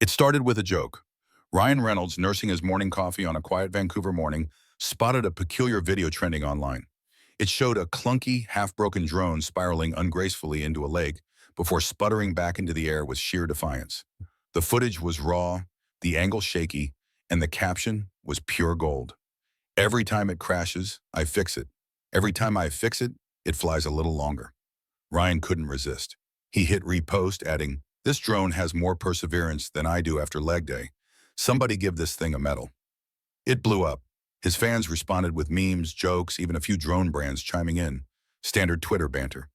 It started with a joke. Ryan Reynolds, nursing his morning coffee on a quiet Vancouver morning, spotted a peculiar video trending online. It showed a clunky, half-broken drone spiraling ungracefully into a lake before sputtering back into the air with sheer defiance. The footage was raw, the angle shaky, and the caption was pure gold. Every time it crashes, I fix it. Every time I fix it, it flies a little longer. Ryan couldn't resist. He hit repost, adding, "This drone has more perseverance than I do after leg day. Somebody give this thing a medal." It blew up. His fans responded with memes, jokes, even a few drone brands chiming in. Standard Twitter banter.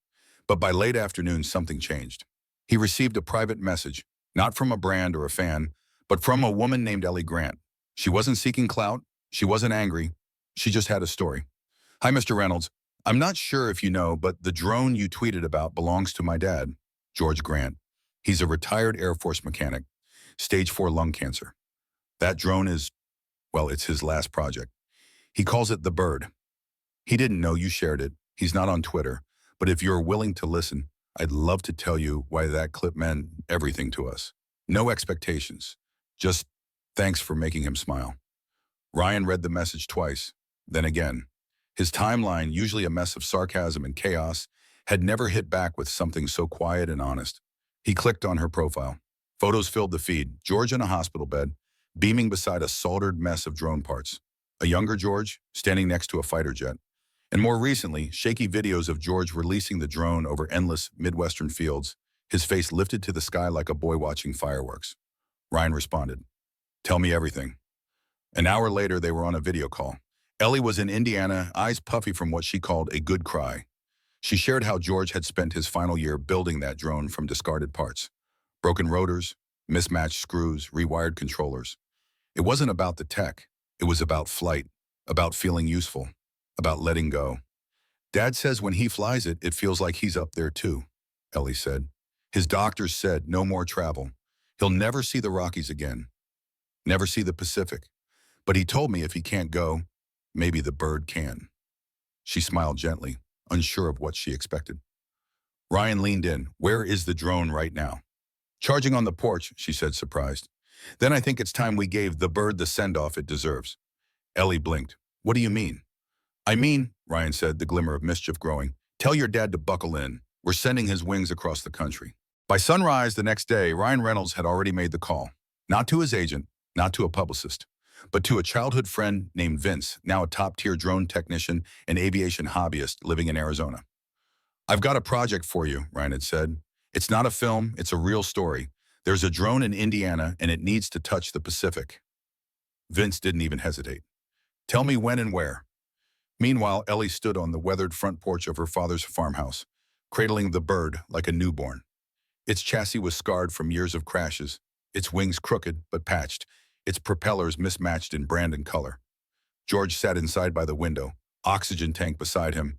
But by late afternoon, something changed. He received a private message, not from a brand or a fan, but from a woman named Ellie Grant. She wasn't seeking clout. She wasn't angry. She just had a story. "Hi, Mr. Reynolds. I'm not sure if you know, but the drone you tweeted about belongs to my dad, George Grant. He's a retired Air Force mechanic, stage 4 lung cancer. That drone is, well, it's his last project. He calls it the Bird. He didn't know you shared it. He's not on Twitter. But if you're willing to listen, I'd love to tell you why that clip meant everything to us. No expectations. Just thanks for making him smile." Ryan read the message twice, then again. His timeline, usually a mess of sarcasm and chaos, had never hit back with something so quiet and honest. He clicked on her profile. Photos filled the feed. George in a hospital bed, beaming beside a soldered mess of drone parts. A younger George, standing next to a fighter jet. And more recently, shaky videos of George releasing the drone over endless Midwestern fields, his face lifted to the sky like a boy watching fireworks. Ryan responded, "Tell me everything." An hour later, they were on a video call. Ellie was in Indiana, eyes puffy from what she called a good cry. She shared how George had spent his final year building that drone from discarded parts. Broken rotors, mismatched screws, rewired controllers. It wasn't about the tech. It was about flight, about feeling useful, about letting go. "Dad says when he flies it, it feels like he's up there too," Ellie said. "His doctors said no more travel. He'll never see the Rockies again, never see the Pacific. But he told me if he can't go, maybe the Bird can." She smiled gently, unsure of what she expected. Ryan leaned in. "Where is the drone right now?" "Charging on the porch," she said, surprised. "Then I think it's time we gave the Bird the send-off it deserves." Ellie blinked. "What do you mean?" "I mean," Ryan said, the glimmer of mischief growing, "tell your dad to buckle in. We're sending his wings across the country." By sunrise the next day, Ryan Reynolds had already made the call. Not to his agent, not to a publicist, but to a childhood friend named Vince, now a top-tier drone technician and aviation hobbyist living in Arizona. "I've got a project for you," Ryan had said. "It's not a film, it's a real story. There's a drone in Indiana, and it needs to touch the Pacific." Vince didn't even hesitate. "Tell me when and where." Meanwhile, Ellie stood on the weathered front porch of her father's farmhouse, cradling the Bird like a newborn. Its chassis was scarred from years of crashes, its wings crooked but patched, its propellers mismatched in brand and color. George sat inside by the window, oxygen tank beside him,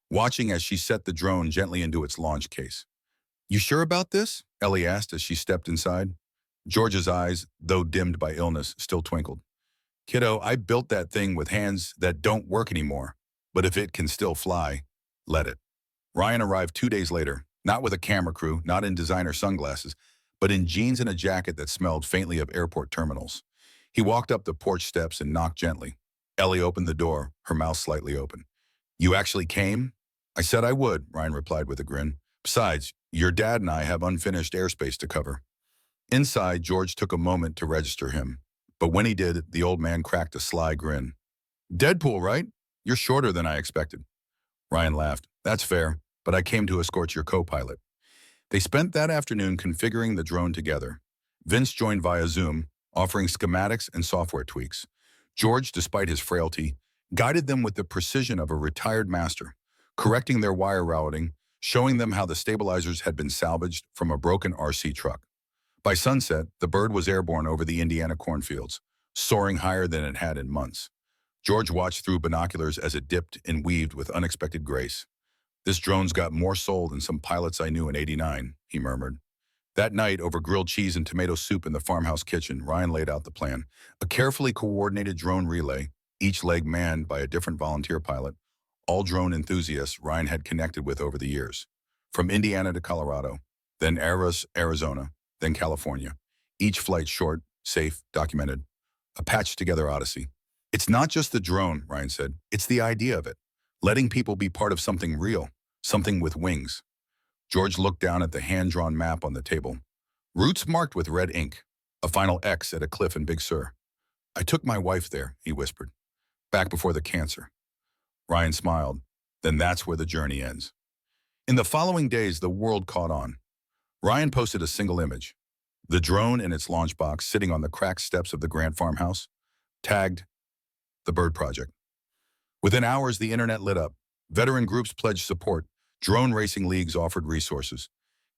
watching as she set the drone gently into its launch case. "You sure about this?" Ellie asked as she stepped inside. George's eyes, though dimmed by illness, still twinkled. "Kiddo, I built that thing with hands that don't work anymore, but if it can still fly, let it." Ryan arrived 2 days later, not with a camera crew, not in designer sunglasses, but in jeans and a jacket that smelled faintly of airport terminals. He walked up the porch steps and knocked gently. Ellie opened the door, her mouth slightly open. "You actually came?" "I said I would," Ryan replied with a grin. "Besides, your dad and I have unfinished airspace to cover." Inside, George took a moment to register him. But when he did, the old man cracked a sly grin. "Deadpool, right? You're shorter than I expected." Ryan laughed. "That's fair, but I came to escort your co-pilot." They spent that afternoon configuring the drone together. Vince joined via Zoom, offering schematics and software tweaks. George, despite his frailty, guided them with the precision of a retired master, correcting their wire routing, showing them how the stabilizers had been salvaged from a broken RC truck. By sunset, the Bird was airborne over the Indiana cornfields, soaring higher than it had in months. George watched through binoculars as it dipped and weaved with unexpected grace. "This drone's got more soul than some pilots I knew in '89, he murmured. That night, over grilled cheese and tomato soup in the farmhouse kitchen, Ryan laid out the plan. A carefully coordinated drone relay, each leg manned by a different volunteer pilot, all drone enthusiasts Ryan had connected with over the years. From Indiana to Colorado, then Eros, Arizona, then California. Each flight short, safe, documented. A patched-together odyssey. It's not just the drone, Ryan said. It's the idea of it. Letting people be part of something real, something with wings. George looked down at the hand-drawn map on the table. Routes marked with red ink. A final X at a cliff in Big Sur. I took my wife there, he whispered. Back before the cancer. Ryan smiled. Then that's where the journey ends. In the following days, the world caught on. Ryan posted a single image. The drone in its launch box sitting on the cracked steps of the Grant farmhouse, tagged the Bird Project. Within hours, the internet lit up. Veteran groups pledged support. Drone racing leagues offered resources.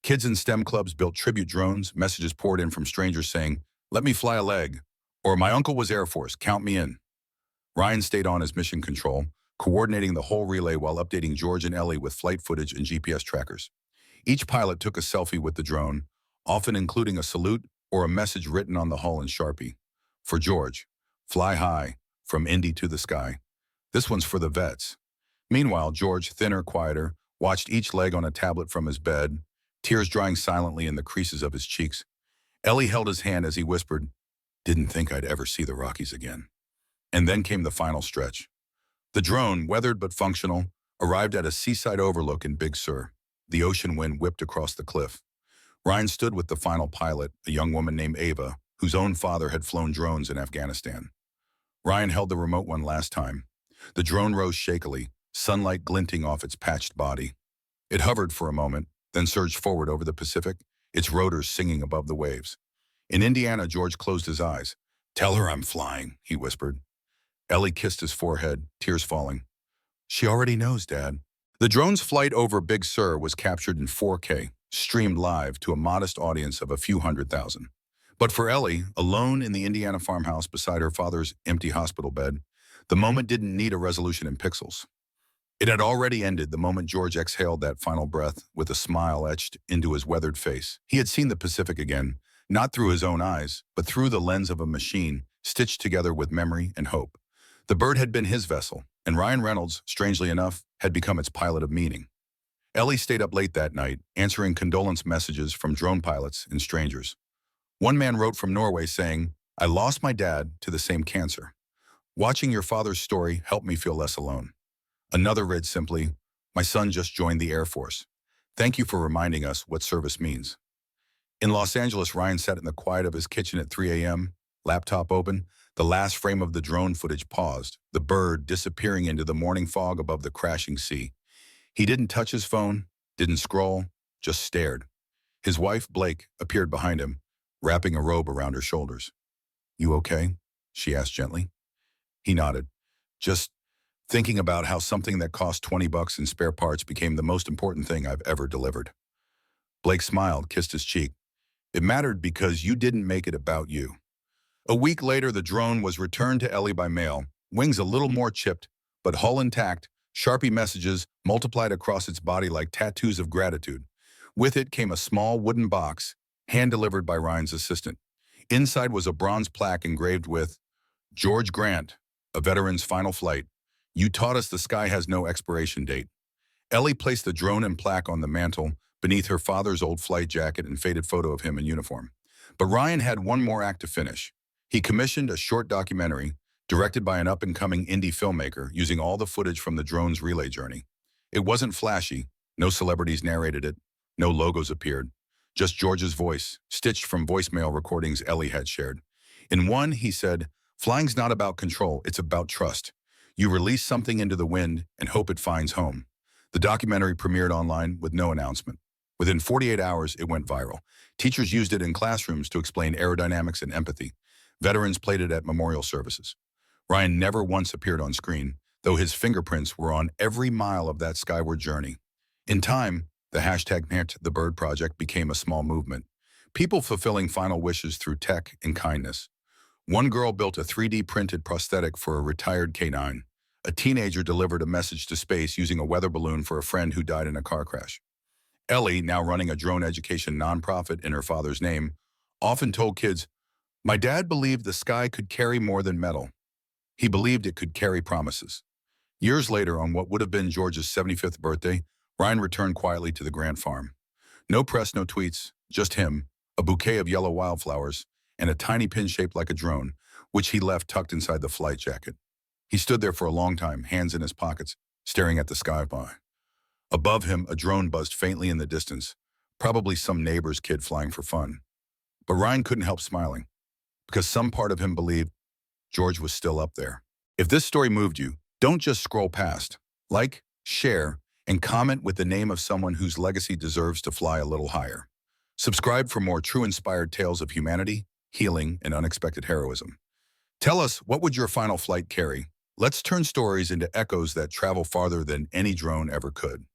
Kids in STEM clubs built tribute drones. Messages poured in from strangers saying, "Let me fly a leg," or "My uncle was Air Force, count me in." Ryan stayed on as mission control, coordinating the whole relay while updating George and Ellie with flight footage and GPS trackers. Each pilot took a selfie with the drone, often including a salute or a message written on the hull in Sharpie. For George, fly high, from Indy to the sky. This one's for the vets. Meanwhile, George, thinner, quieter, watched each leg on a tablet from his bed, tears drying silently in the creases of his cheeks. Ellie held his hand as he whispered, "Didn't think I'd ever see the Rockies again." And then came the final stretch. The drone, weathered but functional, arrived at a seaside overlook in Big Sur. The ocean wind whipped across the cliff. Ryan stood with the final pilot, a young woman named Ava, whose own father had flown drones in Afghanistan. Ryan held the remote one last time. The drone rose shakily, sunlight glinting off its patched body. It hovered for a moment, then surged forward over the Pacific, its rotors singing above the waves. In Indiana, George closed his eyes. "Tell her I'm flying," he whispered. Ellie kissed his forehead, tears falling. "She already knows, Dad." The drone's flight over Big Sur was captured in 4K, streamed live to a modest audience of a few 100,000. But for Ellie, alone in the Indiana farmhouse beside her father's empty hospital bed, the moment didn't need a resolution in pixels. It had already ended the moment George exhaled that final breath with a smile etched into his weathered face. He had seen the Pacific again, not through his own eyes, but through the lens of a machine stitched together with memory and hope. The bird had been his vessel, and Ryan Reynolds, strangely enough, had become its pilot of meaning. Ellie stayed up late that night, answering condolence messages from drone pilots and strangers. One man wrote from Norway saying, "I lost my dad to the same cancer. Watching your father's story helped me feel less alone." Another read simply, "My son just joined the Air Force. Thank you for reminding us what service means." In Los Angeles, Ryan sat in the quiet of his kitchen at 3 a.m., laptop open. The last frame of the drone footage paused, the bird disappearing into the morning fog above the crashing sea. He didn't touch his phone, didn't scroll, just stared. His wife, Blake, appeared behind him, wrapping a robe around her shoulders. "You okay?" she asked gently. He nodded, just thinking about how something that cost $20 in spare parts became the most important thing I've ever delivered. Blake smiled, kissed his cheek. "It mattered because you didn't make it about you." A week later, the drone was returned to Ellie by mail, wings a little more chipped, but hull intact, Sharpie messages multiplied across its body like tattoos of gratitude. With it came a small wooden box, hand-delivered by Ryan's assistant. Inside was a bronze plaque engraved with, "George Grant, a veteran's final flight. You taught us the sky has no expiration date." Ellie placed the drone and plaque on the mantle beneath her father's old flight jacket and faded photo of him in uniform. But Ryan had one more act to finish. He commissioned a short documentary, directed by an up-and-coming indie filmmaker, using all the footage from the drone's relay journey. It wasn't flashy, no celebrities narrated it, no logos appeared, just George's voice, stitched from voicemail recordings Ellie had shared. In one, he said, "Flying's not about control, it's about trust. You release something into the wind and hope it finds home." The documentary premiered online with no announcement. Within 48 hours, it went viral. Teachers used it in classrooms to explain aerodynamics and empathy. Veterans played it at memorial services. Ryan never once appeared on screen, though his fingerprints were on every mile of that skyward journey. In time, the hashtag #TheBirdProject became a small movement. People fulfilling final wishes through tech and kindness. One girl built a 3D printed prosthetic for a retired K9. A teenager delivered a message to space using a weather balloon for a friend who died in a car crash. Ellie, now running a drone education nonprofit in her father's name, often told kids, "My dad believed the sky could carry more than metal. He believed it could carry promises." Years later, on what would have been George's 75th birthday, Ryan returned quietly to the Grant farm. No press, no tweets, just him, a bouquet of yellow wildflowers, and a tiny pin shaped like a drone, which he left tucked inside the flight jacket. He stood there for a long time, hands in his pockets, staring at the sky by. Above him, a drone buzzed faintly in the distance, probably some neighbor's kid flying for fun. But Ryan couldn't help smiling, because some part of him believed George was still up there. If this story moved you, don't just scroll past. Like, share, and comment with the name of someone whose legacy deserves to fly a little higher. Subscribe for more true inspired tales of humanity, healing, and unexpected heroism. Tell us, what would your final flight carry? Let's turn stories into echoes that travel farther than any drone ever could.